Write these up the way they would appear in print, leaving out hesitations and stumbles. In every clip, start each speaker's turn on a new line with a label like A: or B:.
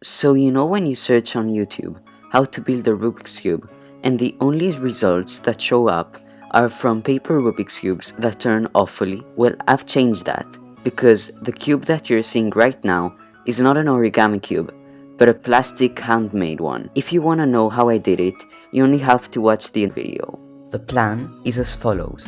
A: So you know when you search on YouTube how to build a Rubik's Cube and the only results that show up are from paper Rubik's Cubes that turn awfully? Well, I've changed that because the cube that you're seeing right now is not an origami cube, but a plastic handmade one. If you wanna know how I did it, you only have to watch the video.
B: The plan is as follows.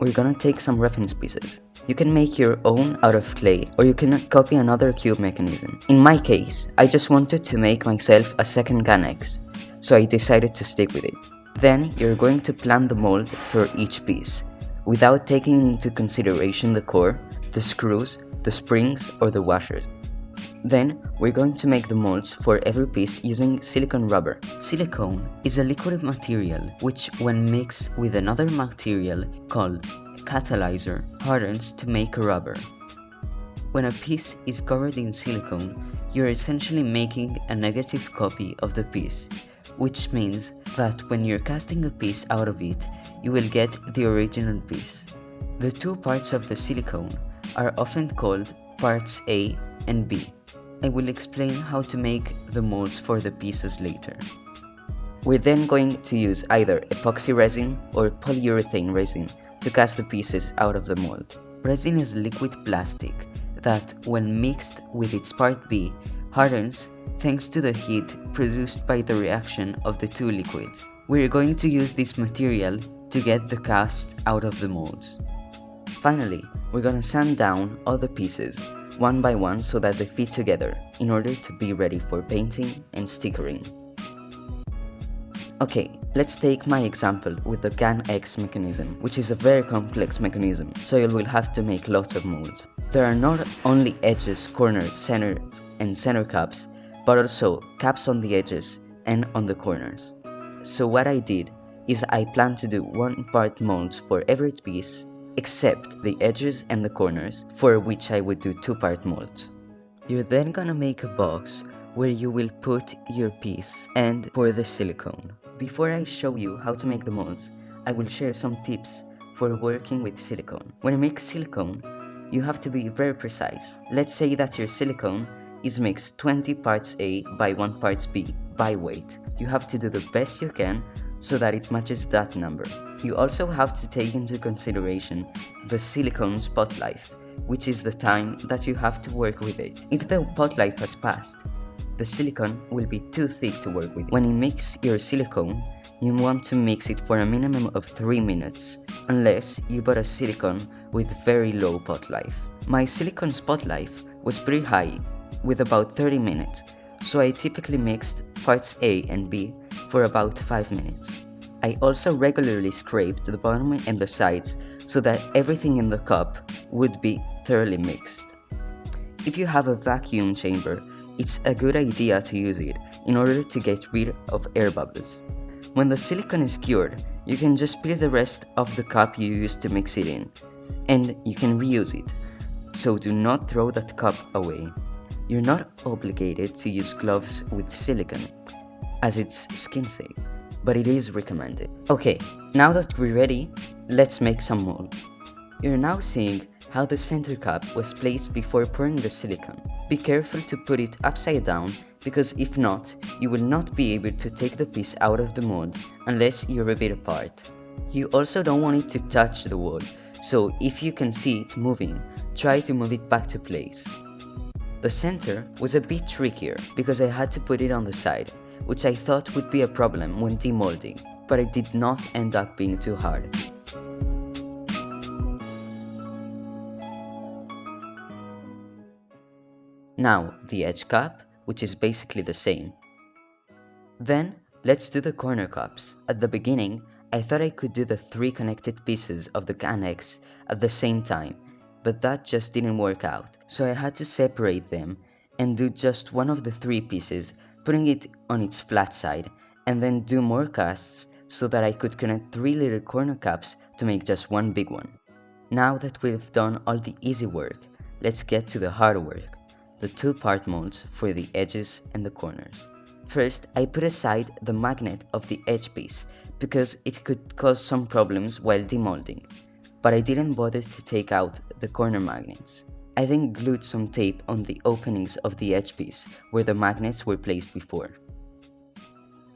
B: We're gonna take some reference pieces. You can make your own out of clay, or you can copy another cube mechanism. In my case, I just wanted to make myself a second Ganex, so I decided to stick with it. Then you're going to plan the mold for each piece, without taking into consideration the core, the screws, the springs, or the washers. Then, we're going to make the molds for every piece using silicone rubber. Silicone is a liquid material which, when mixed with another material called catalyzer, hardens to make a rubber. When a piece is covered in silicone, you're essentially making a negative copy of the piece, which means that when you're casting a piece out of it, you will get the original piece. The two parts of the silicone are often called parts A and B. I will explain how to make the molds for the pieces later. We're then going to use either epoxy resin or polyurethane resin to cast the pieces out of the mold. Resin is liquid plastic that, when mixed with its part B, hardens thanks to the heat produced by the reaction of the two liquids. We're going to use this material to get the cast out of the molds. Finally, we're gonna sand down all the pieces one by one so that they fit together in order to be ready for painting and stickering. Okay, let's take my example with the GAN-X mechanism, which is a very complex mechanism, so you will have to make lots of molds. There are not only edges, corners, centers, and center caps, but also caps on the edges and on the corners. So what I did is I planned to do one part molds for every piece except the edges and the corners, for which I would do two-part molds. You're then gonna make a box where you will put your piece and pour the silicone. Before I show you how to make the molds, I will share some tips for working with silicone. When you make silicone, you have to be very precise. Let's say that your silicone is mixed 20 parts A by 1 parts B by weight. You have to do the best you can so that it matches that number. You also have to take into consideration the silicone's pot life, which is the time that you have to work with it. If the pot life has passed, the silicone will be too thick to work with. When you mix your silicone, you want to mix it for a minimum of 3 minutes, unless you bought a silicone with very low pot life. My silicone's pot life was pretty high, with about 30 minutes, so I typically mixed parts A and B for about 5 minutes. I also regularly scraped the bottom and the sides so that everything in the cup would be thoroughly mixed. If you have a vacuum chamber, it's a good idea to use it in order to get rid of air bubbles. When the silicone is cured, you can just split the rest of the cup you used to mix it in, and you can reuse it, so do not throw that cup away. You're not obligated to use gloves with silicone, as it's skin safe, but it is recommended. Okay, now that we're ready, let's make some mold. You're now seeing how the center cap was placed before pouring the silicone. Be careful to put it upside down, because if not, you will not be able to take the piece out of the mold unless you're a bit apart. You also don't want it to touch the wall, so if you can see it moving, try to move it back to place. The center was a bit trickier because I had to put it on the side, which I thought would be a problem when demolding, but it did not end up being too hard. Now the edge cap, which is basically the same. Then let's do the corner caps. At the beginning, I thought I could do the 3 connected pieces of the GAN-X at the same time, but that just didn't work out, so I had to separate them and do just one of the 3 pieces, putting it on its flat side, and then do more casts so that I could connect 3 little corner caps to make just one big one. Now that we've done all the easy work, let's get to the hard work, the 2-part molds for the edges and the corners. First, I put aside the magnet of the edge piece because it could cause some problems while demolding, but I didn't bother to take out the corner magnets. I then glued some tape on the openings of the edge piece where the magnets were placed before.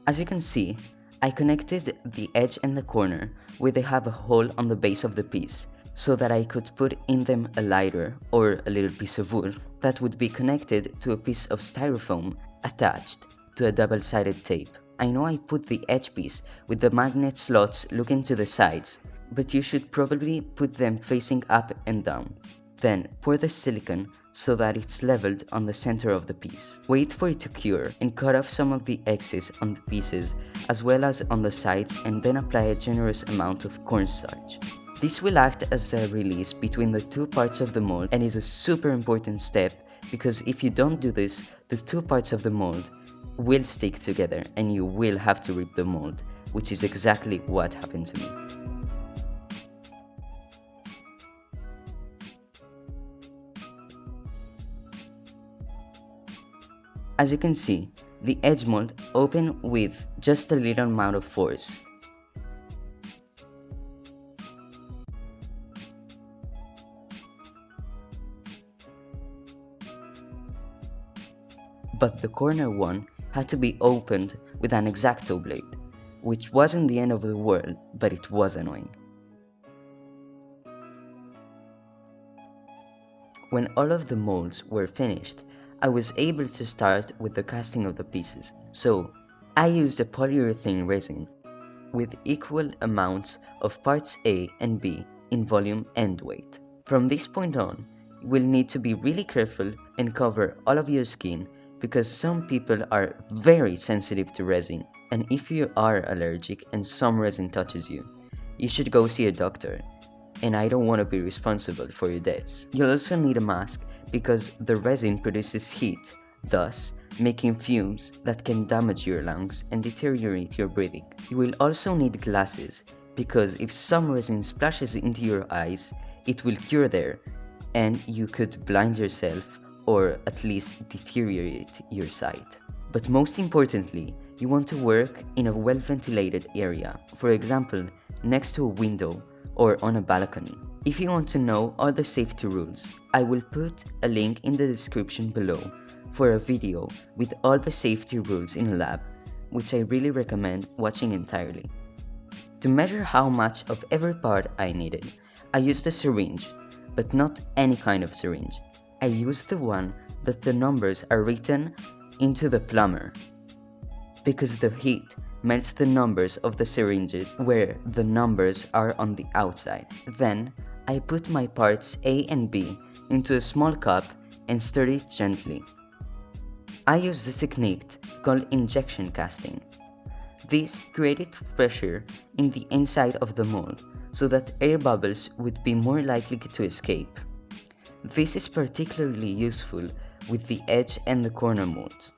B: As you can see, I connected the edge and the corner where they have a hole on the base of the piece so that I could put in them a lighter or a little piece of wood that would be connected to a piece of styrofoam attached to a double-sided tape. I know I put the edge piece with the magnet slots looking to the sides, but you should probably put them facing up and down. Then pour the silicone so that it's leveled on the center of the piece. Wait for it to cure and cut off some of the excess on the pieces as well as on the sides, and then apply a generous amount of cornstarch. This will act as a release between the two parts of the mold and is a super important step because if you don't do this, the two parts of the mold will stick together and you will have to rip the mold, which is exactly what happened to me. As you can see, the edge mold opened with just a little amount of force. But the corner one had to be opened with an X-Acto blade, which wasn't the end of the world, but it was annoying. When all of the molds were finished, I was able to start with the casting of the pieces. So, I used a polyurethane resin with equal amounts of parts A and B in volume and weight. From this point on, you will need to be really careful and cover all of your skin because some people are very sensitive to resin, and if you are allergic and some resin touches you, you should go see a doctor, and I don't want to be responsible for your deaths. You'll also need a mask because the resin produces heat, thus making fumes that can damage your lungs and deteriorate your breathing. You will also need glasses because if some resin splashes into your eyes, it will cure there and you could blind yourself or at least deteriorate your sight. But most importantly, you want to work in a well-ventilated area, for example, next to a window or on a balcony. If you want to know all the safety rules, I will put a link in the description below for a video with all the safety rules in a lab, which I really recommend watching entirely. To measure how much of every part I needed, I used a syringe, but not any kind of syringe. I used the one that the numbers are written into the plumber, because the heat melts the numbers of the syringes where the numbers are on the outside. Then, I put my parts A and B into a small cup and stirred it gently. I used the technique called injection casting. This created pressure in the inside of the mold so that air bubbles would be more likely to escape. This is particularly useful with the edge and the corner molds.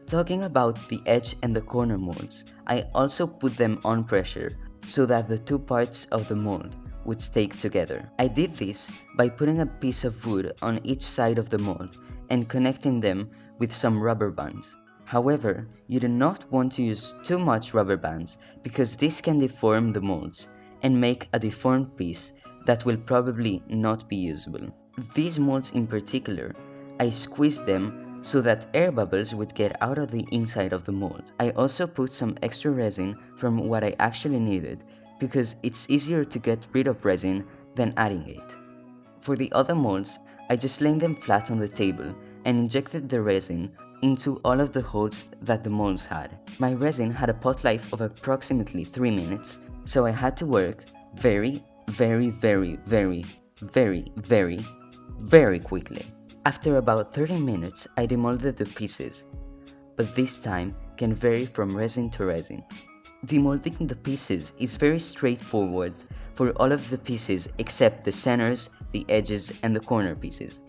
B: Talking about the edge and the corner molds, I also put them on pressure so that the two parts of the mold would stick together. I did this by putting a piece of wood on each side of the mold and connecting them with some rubber bands. However, you do not want to use too much rubber bands because this can deform the molds and make a deformed piece that will probably not be usable. These molds in particular, I squeezed them so that air bubbles would get out of the inside of the mold. I also put some extra resin from what I actually needed because it's easier to get rid of resin than adding it. For the other molds, I just laid them flat on the table and injected the resin into all of the holes that the molds had. My resin had a pot life of approximately 3 minutes, so I had to work very quickly. After about 30 minutes, I demolded the pieces, but this time can vary from resin to resin. Demolding the pieces is very straightforward for all of the pieces except the centers, the edges, and the corner pieces.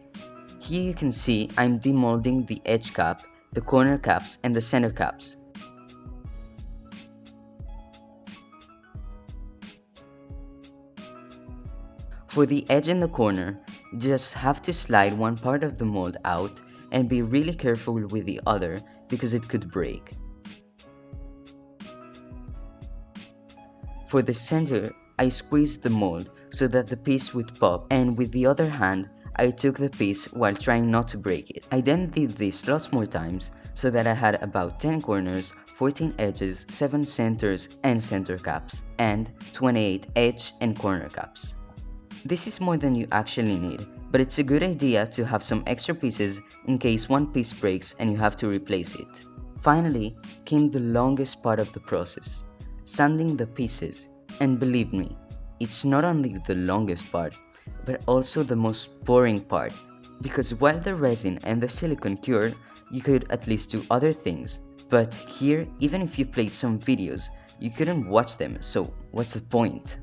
B: Here you can see I'm demolding the edge cap, the corner caps, and the center caps. For the edge and the corner, you just have to slide one part of the mold out and be really careful with the other because it could break. For the center, I squeezed the mold so that the piece would pop, and with the other hand, I took the piece while trying not to break it. I then did this lots more times so that I had about 10 corners, 14 edges, 7 centers and center caps, and 28 edge and corner caps. This is more than you actually need, but it's a good idea to have some extra pieces in case one piece breaks and you have to replace it. Finally came the longest part of the process, sanding the pieces, and believe me, it's not only the longest part, but also the most boring part, because while the resin and the silicone cured, you could at least do other things, but here, even if you played some videos, you couldn't watch them, so what's the point?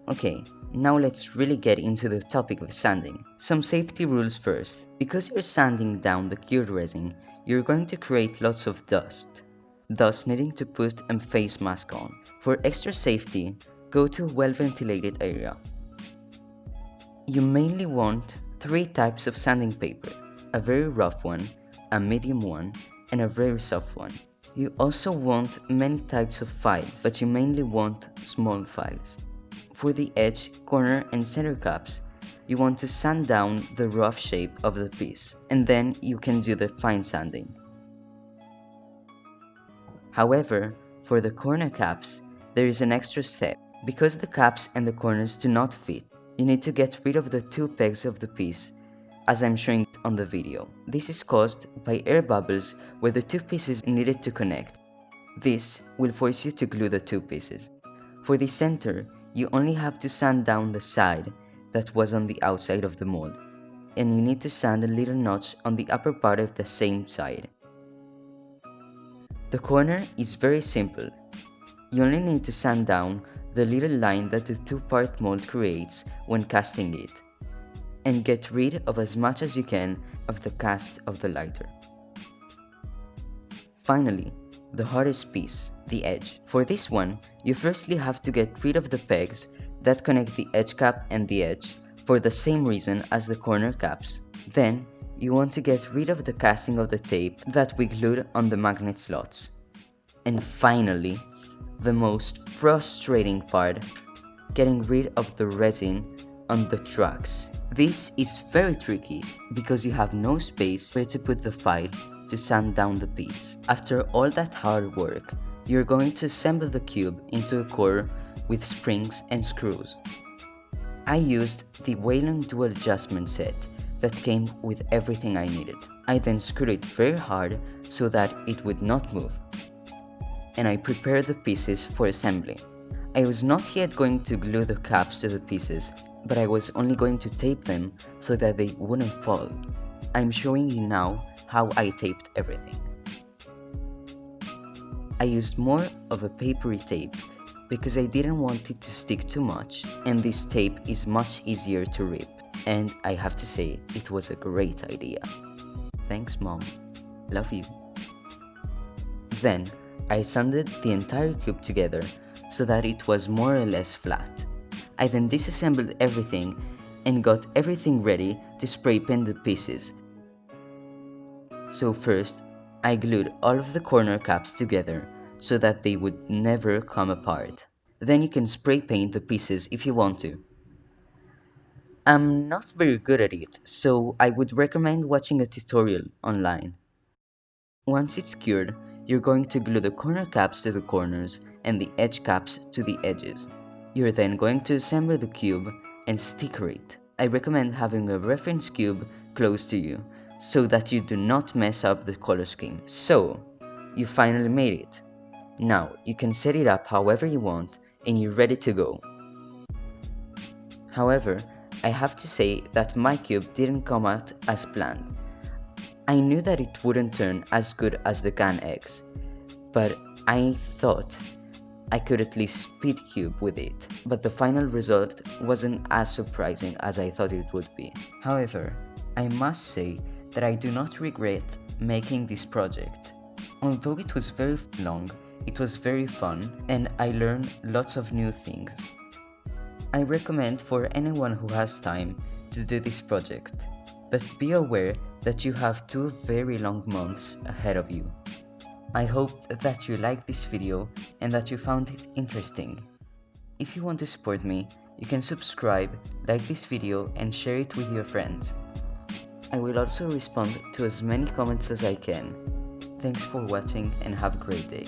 B: Okay, now let's really get into the topic of sanding. Some safety rules first. Because you're sanding down the cured resin, you're going to create lots of dust, thus needing to put a face mask on. For extra safety, go to a well-ventilated area. You mainly want 3 types of sanding paper, a very rough one, a medium one, and a very soft one. You also want many types of files, but you mainly want small files. For the edge, corner, and center caps, you want to sand down the rough shape of the piece, and then you can do the fine sanding. However, for the corner caps, there is an extra step. Because the caps and the corners do not fit, you need to get rid of the 2 pegs of the piece, as I'm showing on the video. This is caused by air bubbles where the 2 pieces needed to connect. This will force you to glue the 2 pieces. For the center, you only have to sand down the side that was on the outside of the mold, and you need to sand a little notch on the upper part of the same side. The corner is very simple. You only need to sand down the little line that the 2-part mold creates when casting it, and get rid of as much as you can of the cast of the lighter. Finally, the hardest piece, the edge. For this one, you firstly have to get rid of the pegs that connect the edge cap and the edge, for the same reason as the corner caps. Then, you want to get rid of the casting of the tape that we glued on the magnet slots. And finally, the most frustrating part, getting rid of the resin on the tracks. This is very tricky because you have no space where to put the file to sand down the piece. After all that hard work, you're going to assemble the cube into a core with springs and screws. I used the Wayland dual adjustment set that came with everything I needed. I then screwed it very hard so that it would not move, and I prepared the pieces for assembly. I was not yet going to glue the caps to the pieces, but I was only going to tape them so that they wouldn't fall. I'm showing you now how I taped everything. I used more of a papery tape because I didn't want it to stick too much, and this tape is much easier to rip, and I have to say it was a great idea. Thanks, Mom. Love you. Then I sanded the entire cube together so that it was more or less flat. I then disassembled everything and got everything ready to spray paint the pieces. So first, I glued all of the corner caps together so that they would never come apart. Then you can spray paint the pieces if you want to. I'm not very good at it, so I would recommend watching a tutorial online. Once it's cured, you're going to glue the corner caps to the corners and the edge caps to the edges. You're then going to assemble the cube and sticker it. I recommend having a reference cube close to you so that you do not mess up the color scheme. So, you finally made it. Now, you can set it up however you want and you're ready to go. However, I have to say that my cube didn't come out as planned. I knew that it wouldn't turn as good as the GAN X, but I thought I could at least speed cube with it, but the final result wasn't as surprising as I thought it would be. However, I must say that I do not regret making this project. Although it was very long, it was very fun, and I learned lots of new things. I recommend for anyone who has time to do this project, but be aware that you have 2 very long months ahead of you. I hope that you liked this video and that you found it interesting. If you want to support me, you can subscribe, like this video and share it with your friends. I will also respond to as many comments as I can. Thanks for watching and have a great day.